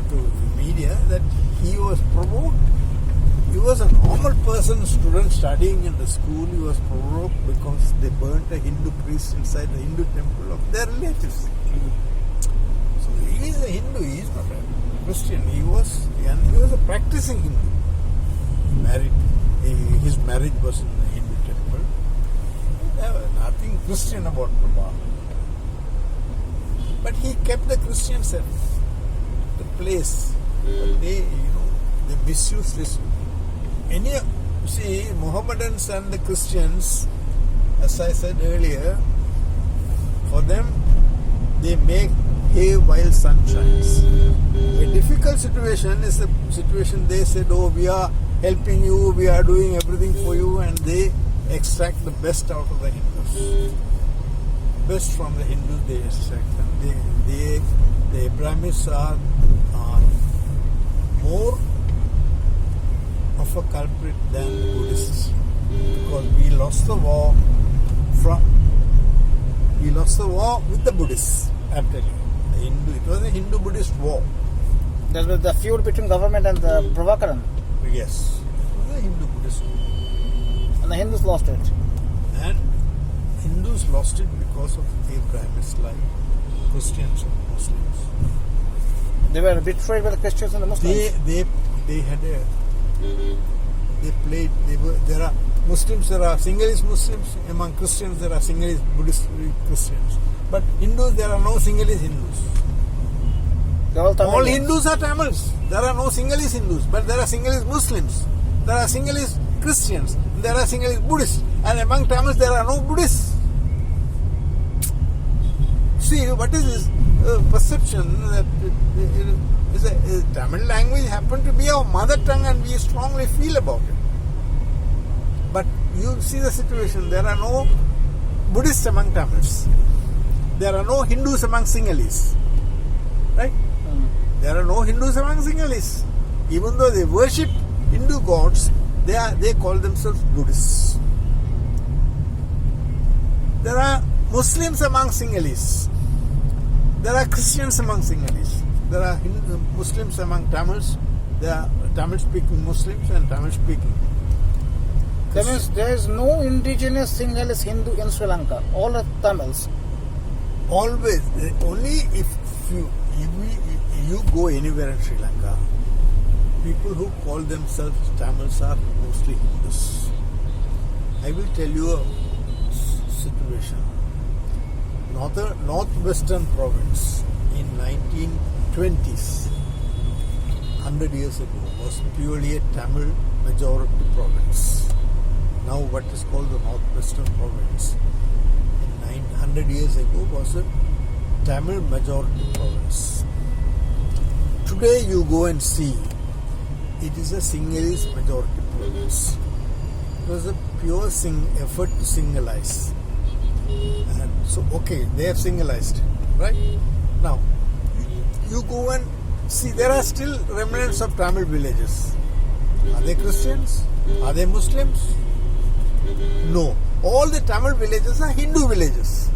to media that he was provoked. He was a normal person, student studying in the school. He was provoked because they burnt a Hindu priest inside the Hindu temple of their relatives. So he is a Hindu. He is not a Christian. He was a practicing Hindu. He married. His marriage was in the Hindu temple. There was nothing Christian about Prabhupada. But he kept the Christians at the place. But they misused this. See, Mohammedans and the Christians, as I said earlier, for them, they make hay while sun shines. A difficult situation is a situation they said, oh, we are helping you, we are doing everything for you, and they extract the best out of the Hindus. Best from the Hindus they extract. And the Abrahamists are more of a culprit than the Buddhists, because we lost the war with the Buddhists. I'm telling you, it was a Hindu-Buddhist war. That was the feud between government and the Pravakaran. Yes, it was a Hindu-Buddhist war. And the Hindus lost it. And Hindus lost it because of Abrahamists like Christians and Muslims. They were betrayed by the Christians and the Muslims. They had a. They played. There are Muslims. There are Sinhalese Muslims. Among Christians, there are Sinhalese Buddhist Christians. But Hindus, there are no Sinhalese Hindus. All Hindus are Tamils. There are no Sinhalese Hindus, but there are Sinhalese Muslims. There are Sinhalese Christians. There are Sinhalese Buddhists. And among Tamils, there are no Buddhists. See, what is this perception that Tamil language happened to be our mother tongue and we strongly feel about it. But you see the situation, there are no Buddhists among Tamils. There are no Hindus among Sinhalese. Right? There are no Hindus among Sinhalese. Even though they worship Hindu gods, they call themselves Buddhists. There are Muslims among Sinhalese. There are Christians among Sinhalese. There are Muslims among Tamils. There are Tamil-speaking Muslims and Tamil-speaking. That means there is no indigenous Sinhalese Hindu in Sri Lanka. All are Tamils. Always. Only if you go anywhere in Sri Lanka, people who call themselves Tamils are mostly Hindus. I will tell you a situation. Northwestern province in 1920s, 100 years ago, was purely a Tamil majority province. Now what is called the Northwestern province, 100 years ago, was a Tamil majority province. Today you go and see, it is a Sinhalese majority province. It was a pure effort to Sinhalize. And so, okay, they have Sinhalized, right? Now, you go and see, there are still remnants of Tamil villages. Are they Christians? Are they Muslims? No. All the Tamil villages are Hindu villages.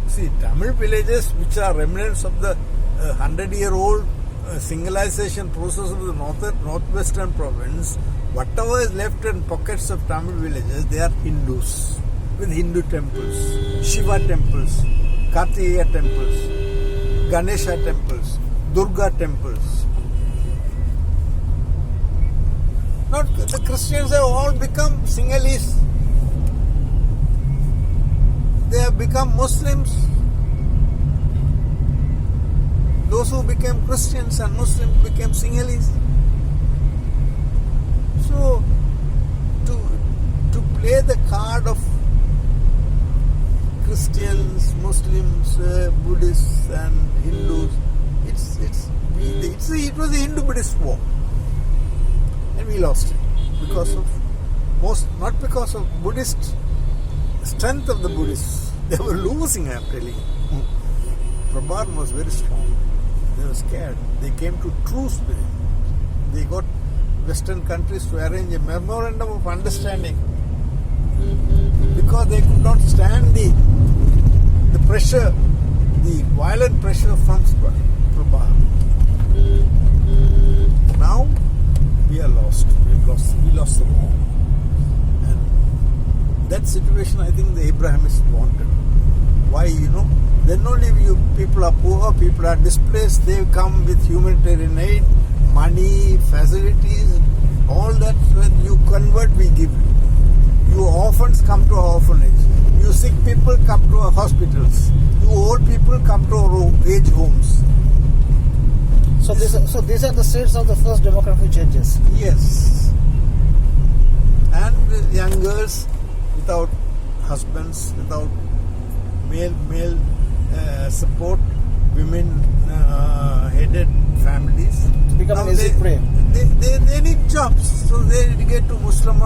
See, Tamil villages which are remnants of the 100-year-old Sinhalization process of the northwestern province, whatever is left in pockets of Tamil villages, they are Hindus with Hindu temples, Shiva temples, Kartikeya temples, Ganesha temples, Durga temples. Not the Christians have all become Sinhalese. They have become Muslims. Those who became Christians and Muslims became Sinhalese. So, to play the card of Christians, Muslims, Buddhists and Hindus, it was a Hindu-Buddhist war. And we lost it not because of Buddhist strength of the Buddhists. They were losing, I'm telling you. Prabhupada was very strong. They were scared. They came to truce with him. They got Western countries to arrange a memorandum of understanding because they could not stand the pressure, the violent pressure from Prabha. Now we are lost. We lost the war. And that situation, I think the Abrahamists wanted. Why, then only you people are poor, people are displaced, they come with humanitarian aid, money, facilities, all that you convert, we give you. You orphans come to our orphanage. You sick people come to our hospitals. You old people come to our age homes. So these are the states of the first demographic changes. Yes. And young girls without husbands, without male support, women headed families. Become an easy prey. They need jobs, so they get to Muslim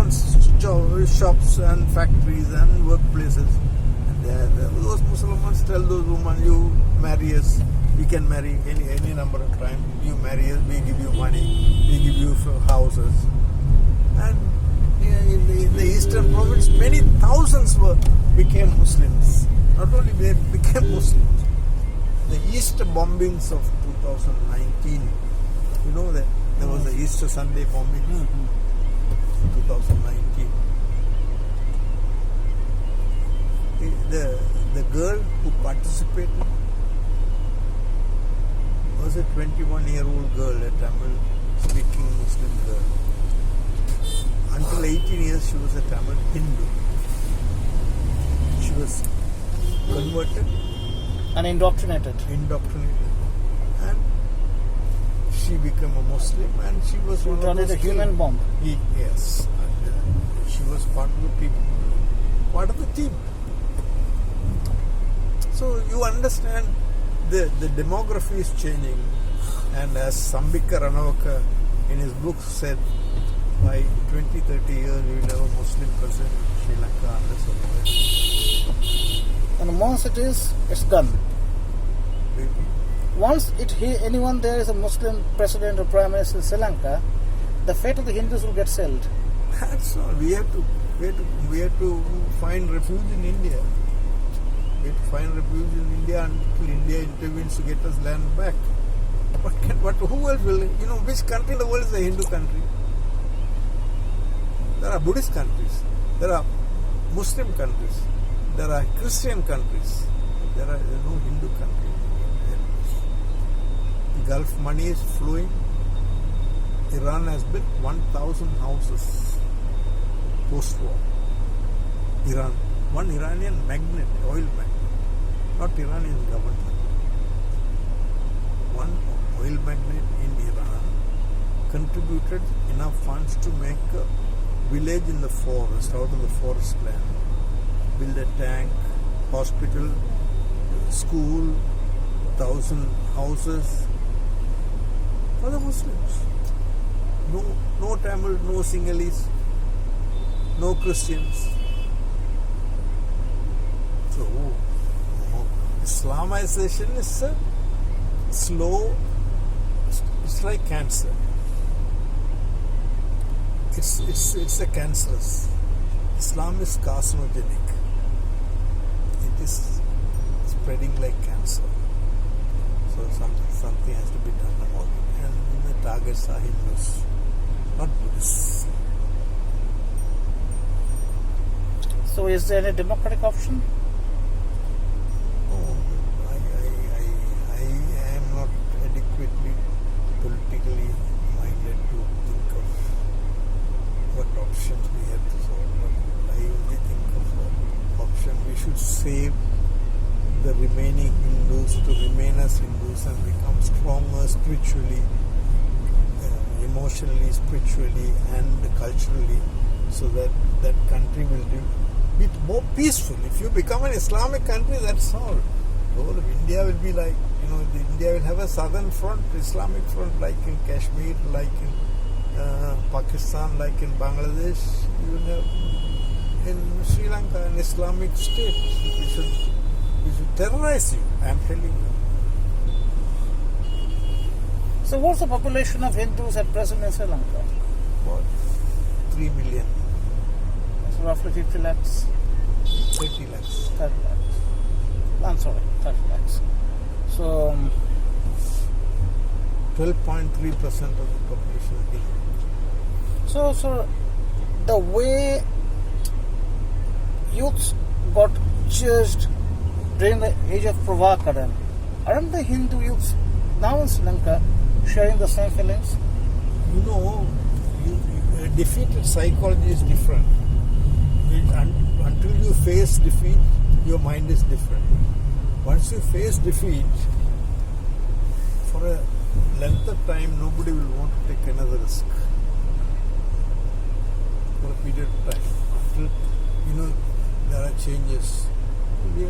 shops and factories and workplaces. And those Muslims tell those women, you marry us, we can marry any number of times. You marry us, we give you money, we give you houses. And in the eastern province, many thousands became Muslims. Not only they became Muslims. The Easter bombings of 2019, that there was the Easter Sunday bombing in 2019. The girl who participated was a 21-year-old girl, a Tamil-speaking Muslim girl. Until 18 years, she was a Tamil Hindu. She was converted and indoctrinated. And she became a Muslim, and she was one of those a human bomb. Yes. And she was part of the people, part of the team. So you understand the demography is changing, and as Sambika Ranavaka in his book said, by 20-30 years we will have a Muslim president in Sri Lanka unless otherwise. And once it is, it's done. Maybe. Once anyone there is a Muslim president or prime minister in Sri Lanka, the fate of the Hindus will get settled. That's all. We have to find refuge in India. We have to find refuge in India until India intervenes to get us land back. But who else will? Which country in the world is a Hindu country? There are Buddhist countries. There are Muslim countries. There are Christian countries. There are no Hindu countries. The Gulf money is flowing. Iran has built 1,000 houses post-war. Iran, one Iranian magnate, oil magnate, not Iranian government. One oil magnate in Iran contributed enough funds to make a village in the forest, out of the forest land. Build a tank, hospital, school, 1,000 houses for the Muslims. No Tamil, no Sinhalese, no Christians. So, Islamization is a slow, it's like cancer. It's a cancerous. Islam is carcinogenic. It is spreading like cancer. So something has to be done about it. And the targets are Hindus, not Buddhists. So is there any democratic option? Oh, I am not adequately politically minded to think of what options we have to solve. But I only think of an option. We should save the remaining Hindus to remain as Hindus and become stronger spiritually, emotionally, spiritually and culturally, so that that country will be more peaceful. If you become an Islamic country, that's all. Whole of India will be like, India will have a southern front, Islamic front, like in Kashmir, like in Pakistan, like in Bangladesh. You will have in Sri Lanka an Islamic state. We should terrorize you, I am telling you. So what's the population of Hindus at present in Sri Lanka? What? 3 million. That's roughly 50 lakhs. 30 lakhs. 30 lakhs. I'm sorry, 30 lakhs. So, 12.3% of the population is Hindu. so the way youths got judged during the age of Pravakaran, aren't the Hindu youths now in Sri Lanka sharing the same feelings? You know, defeated psychology is different. Until you face defeat, your mind is different. Once you face defeat, for a length of time, nobody will want to take another risk. For a period of time. Until, there are changes.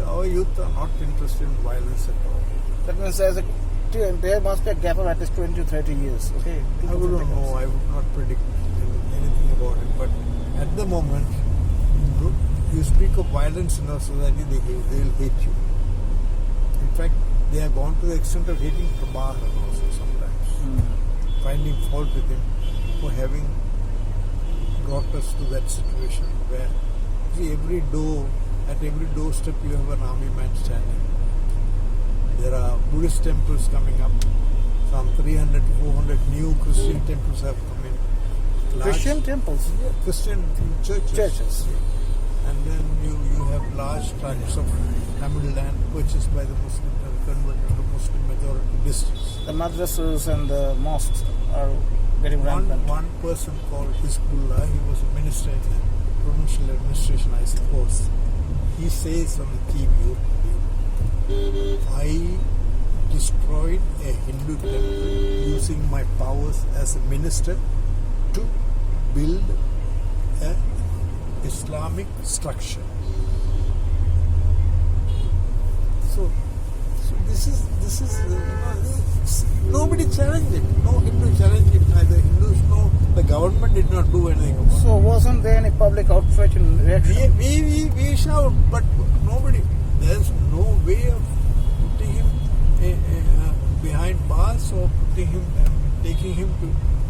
Our youth are not interested in violence at all. That means there must be a gap of at least 20 to 30 years. Okay, I wouldn't know. I would not predict anything about it. But at the moment, you speak of violence in our society, they will hate you. In fact, they have gone to the extent of hating Prabhakaran also sometimes. Finding fault with him for having brought us to that situation where, see, at every doorstep you have an army man standing. There are Buddhist temples coming up. Some 300 to 400 new Christian temples have come in. Christian temples? Yeah, Christian churches. And then you have large tracts of Tamil land purchased by the Muslim and converted to Muslim majority districts. The madrasas and the mosques are getting rampant. One person called Hizbullah, he was a minister in the provincial administration, I suppose. He says on the TV, I destroyed a Hindu temple using my powers as a minister to build a Islamic structure. So this is nobody challenged it. No Hindu challenged it. Neither Hindus, no, the government did not do anything about it. So wasn't there any public outreach in reaction? We shout, but nobody. There's no way of putting him behind bars or putting him, taking him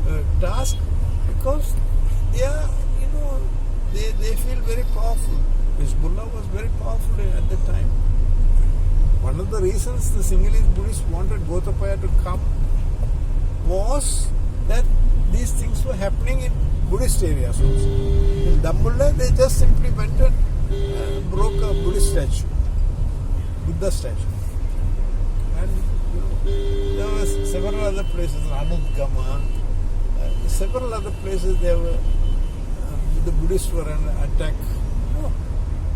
to task, because they are, they feel very powerful. Hezbollah was very powerful at the time. One of the reasons the Sinhalese Buddhists wanted Gotabaya to come was that these things were happening in Buddhist areas also. In Dambulla, they just simply went and broke a Buddhist statue, Buddha statue. And there were several other places, Anudgama, several other places there were, the Buddhists were under attack.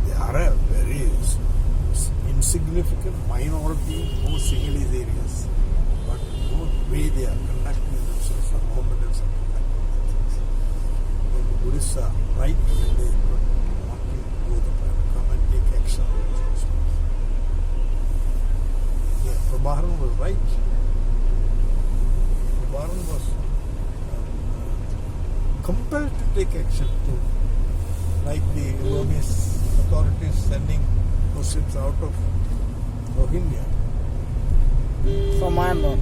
They are a very insignificant minority in most Sinhalese areas. But no way they are conducting themselves for Mohammedans and conducting themselves. But the Buddhists are right when they want to go to come and take action on those things. Yeah, Prabhakaran was right. Prabhakaran was compelled to take action too. Like the Burmese authorities sending Muslims out of Rohingya. From Myanmar.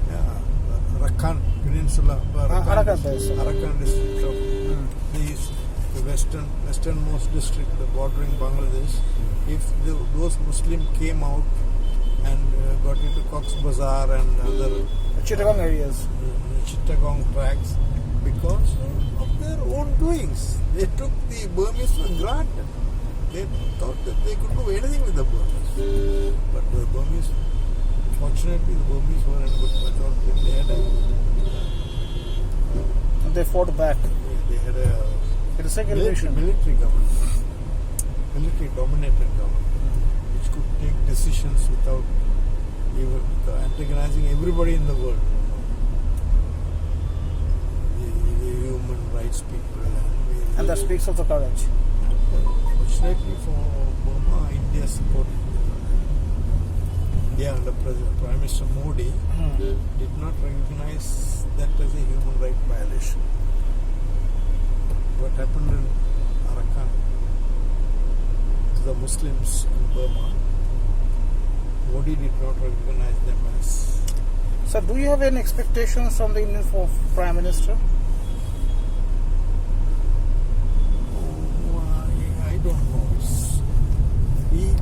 Yeah, Arakan Peninsula, Arakan district of the westernmost district, the bordering Bangladesh. If those Muslims came out and got into Cox's Bazar and other Chittagong areas, Chittagong tracts, because of their own doings, they took the Burmese for granted. They thought that they could do anything with the Burmese. But the Burmese, fortunately, the Burmese were in good majority. They had they fought back. They had a military government, military-dominated government, which could take decisions without antagonizing everybody in the world. The human rights people. And that speaks of the courage. Fortunately for Burma, India supported. India under Prime Minister Modi did not recognize that as a human right violation. What happened in Arakan to the Muslims in Burma, Modi did not recognize them as. So do you have any expectations from the Indian Prime Minister? I don't know.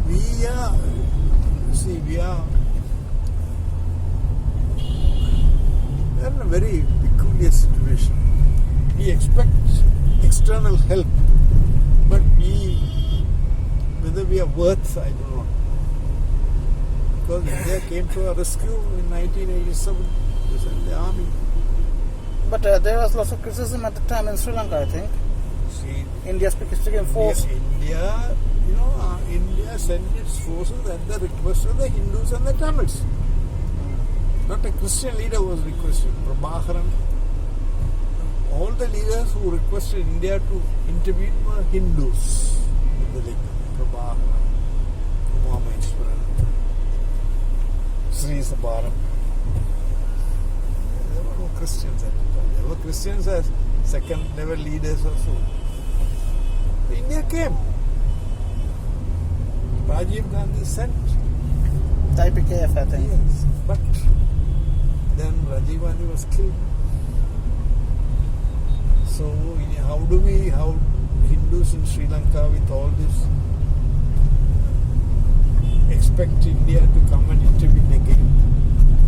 We are external help, but whether we are worth, I don't know. Because India came to our rescue in 1987, we sent the army. But there was lots of criticism at the time in Sri Lanka, I think. See, India's speaking force. India, India sent its forces at the request of the Hindus and the Tamils. Not a Christian leader was requested. Prabhakaran. All the leaders who requested India to intervene were Hindus. In the league. Prabhakaran, Umameshwaran, Sri Sabaram. There were no Christians at the time. There were Christians as second level leaders or so. India came. Rajiv Gandhi sent. IPKF, I think. Yes, but then Rajiv Gandhi was killed. So how Hindus in Sri Lanka with all this expect India to come and intervene again?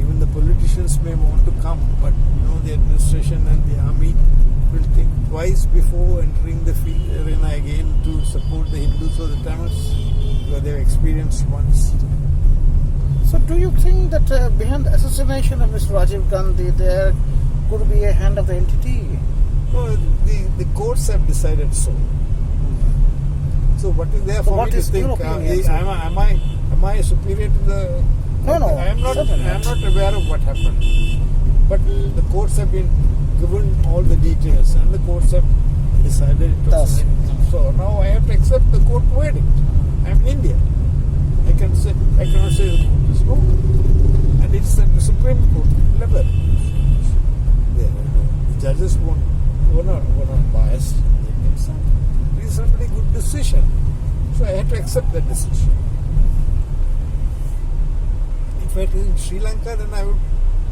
Even the politicians may want to come, but the administration and the army will think twice before entering the field arena again to support the Hindus or the Tamils, because they've experienced once. So do you think that behind the assassination of Mr. Rajiv Gandhi there could be a hand of the entity? No, the courts have decided so. So what is there for me to think? Am I superior to the... No. I am not aware of what happened. But the courts have been given all the details and the courts have decided it was an entity. So now I have to accept the court verdict. I am in India. I cannot say the court is wrong. And it's at the Supreme Court level. The judges were not biased. They made some reasonably good decision. So I had to accept that decision. If it is in Sri Lanka, then I would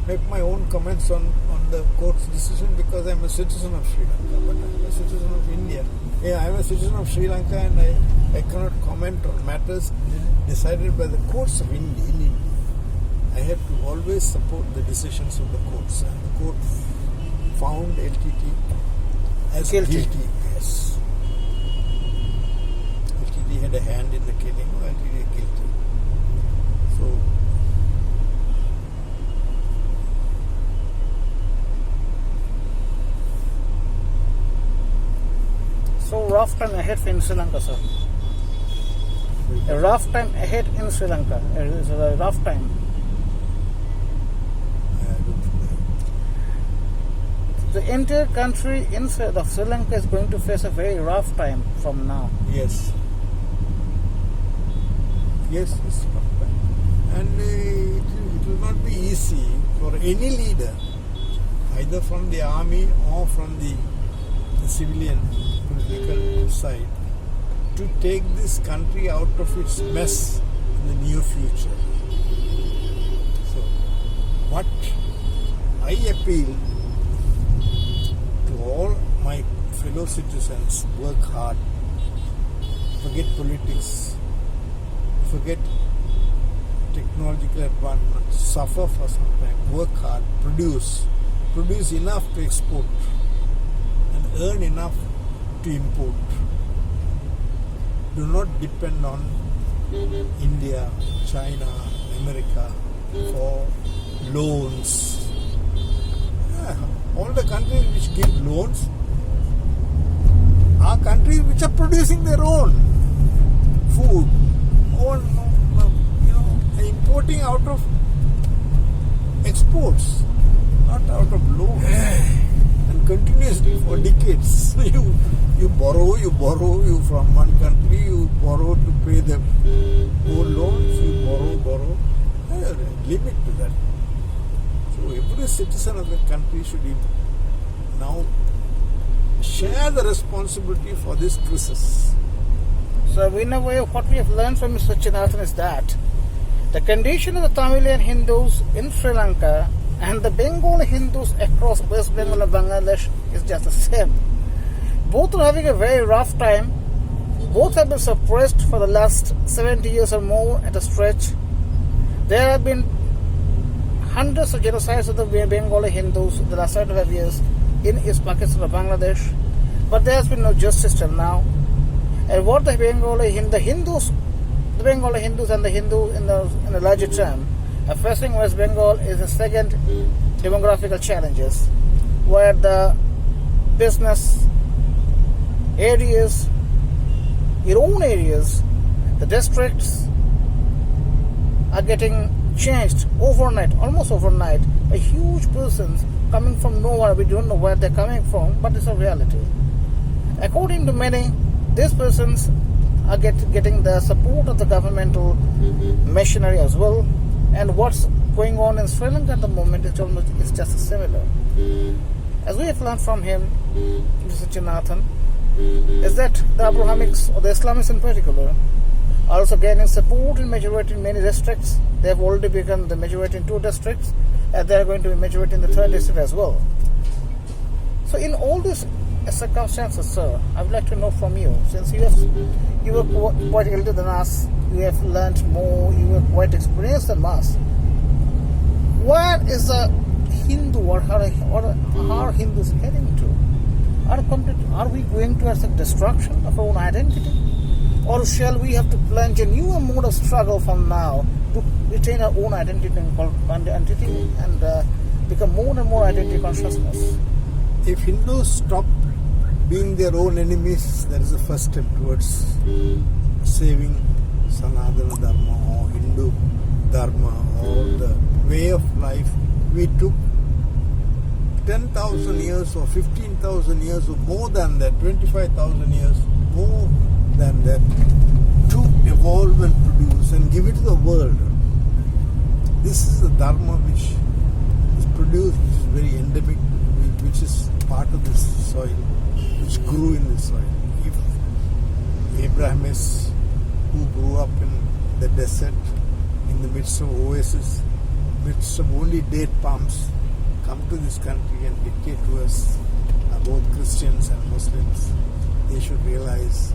make my own comments on the court's decision, because I am a citizen of Sri Lanka, but I am a citizen of India. I am a citizen of Sri Lanka, and I cannot comment on matters decided by the courts of India. In India, I have to always support the decisions of the courts, and the court found LTT as guilty. Yes, LTT had a hand in the killing. LTT guilty. So rough time ahead in Sri Lanka, sir. A rough time ahead in Sri Lanka. It's a rough time. The entire country inside of Sri Lanka is going to face a very rough time from now. Yes. Yes, it's rough time. And it will not be easy for any leader, either from the army or from the civilian political side, to take this country out of its mess in the near future. So, what I appeal to all my fellow citizens: work hard, forget politics, forget technological advancement, suffer for some time, work hard, produce enough to export, and earn enough to import. Do not depend on India, China, America for loans. All the countries which give loans are countries which are producing their own food, importing out of exports, not out of loans. And continuously for decades, you borrow from one country, you borrow to pay the own loans, you borrow. There's a limit to that. So every citizen of the country should now share the responsibility for this crisis. So in a way, what we have learned from Mr. Chinathan is that the condition of the Tamilian Hindus in Sri Lanka and the Bengali Hindus across West Bengal and Bangladesh is just the same. Both are having a very rough time. Both have been suppressed for the last 70 years or more at a stretch. There have been hundreds of genocides of the Bengali Hindus in the last 75 years in East Pakistan or Bangladesh. but there has been no justice till now. And what the Bengali Hindus and the Hindu in a larger term are facing West Bengal is the second demographical challenges, where the business areas, your own areas, the districts are getting changed overnight, almost overnight, by huge persons coming from nowhere. We don't know where they're coming from, but it's a reality. According to many, these persons are getting the support of the governmental machinery as well. And what's going on in Sri Lanka at the moment is just similar. As we have learned from him, Mr. Janathan, is that the Abrahamics, or the Islamists in particular, are also gaining support in majority in many districts. They have already become the majority in 2 districts, and they are going to be majority in the 3rd district as well. So in all these circumstances, sir, I would like to know from you, since you were quite elder than us, you have learned more, you were quite experienced than us. Where is the Hindu or how are Hindus heading to? Are we going towards the destruction of our own identity? Or shall we have to plunge a new mode of struggle from now to retain our own identity and become more and more identity consciousness? If Hindus stop being their own enemies, that is the first step towards saving Sanatana Dharma or Hindu Dharma or the way of life we took 10,000 years or 15,000 years or more than that, 25,000 years, more than that, to evolve and produce and give it to the world. This is the Dharma which is produced, which is very endemic, which is part of this soil, which grew in this soil. If Abrahamists, who grew up in the desert, in the midst of oasis, midst of only date palms, come to this country and dictate to us, both Christians and Muslims, they should realize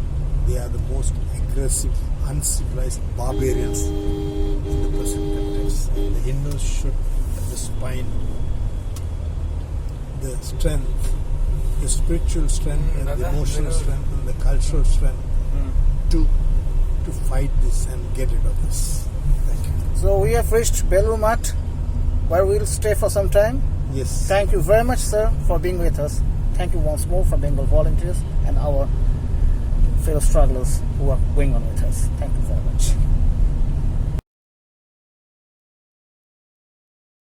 they are the most aggressive, uncivilized barbarians in the present context. And the Hindus should have the spine, the strength, the spiritual strength and the emotional strength and the cultural strength to fight this and get rid of this. Thank you. So we have reached Belrumat, where we'll stay for some time. Yes. Thank you very much, sir, for being with us. Thank you once more for Bengal volunteers and our fellow strugglers who are going on with us. Thank you very much.